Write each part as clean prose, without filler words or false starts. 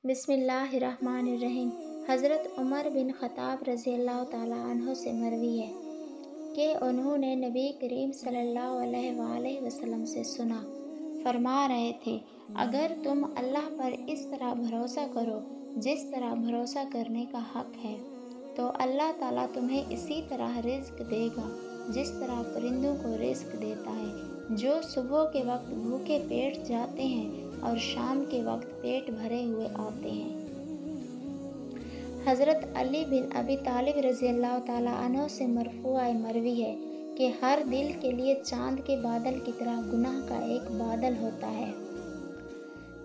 بسم اللہ الرحمن الرحیم۔ حضرت عمر بن خطاب رضی اللہ تعالیٰ عنہ سے مروی ہے کہ انہوں نے نبی کریم صلی اللہ علیہ وآلہ وسلم سے سنا، فرما رہے تھے، اگر تم اللہ پر اس طرح بھروسہ کرو جس طرح بھروسہ کرنے کا حق ہے، تو اللہ تعالیٰ تمہیں اسی طرح رزق دے گا جس طرح پرندوں کو رزق دیتا ہے، جو صبح کے وقت بھوکے پیٹ جاتے ہیں اور شام کے وقت پیٹ بھرے ہوئے آتے ہیں۔ حضرت علی بن ابی طالب رضی اللہ تعالیٰ عنہ سے مرفوع مروی ہے کہ ہر دل کے لیے چاند کے بادل کی طرح گناہ کا ایک بادل ہوتا ہے۔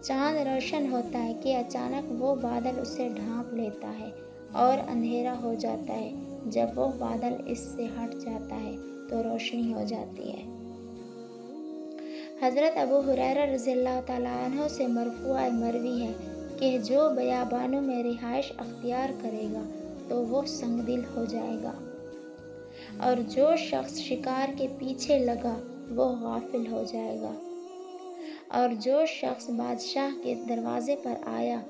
چاند روشن ہوتا ہے کہ اچانک وہ بادل اسے ڈھانپ لیتا ہے اور اندھیرا ہو جاتا ہے، جب وہ بادل اس سے ہٹ جاتا ہے تو روشنی ہو جاتی ہے۔ حضرت ابو ہریرہ رضی اللہ تعالیٰ عنہ سے مرفوع مروی ہے کہ جو بیابانوں میں رہائش اختیار کرے گا تو وہ سنگ دل ہو جائے گا، اور جو شخص شکار کے پیچھے لگا وہ غافل ہو جائے گا، اور جو شخص بادشاہ کے دروازے پر آیا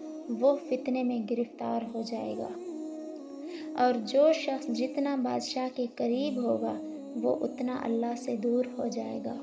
وہ فتنے میں گرفتار ہو جائے گا، اور جو شخص جتنا بادشاہ کے قریب ہوگا وہ اتنا اللہ سے دور ہو جائے گا۔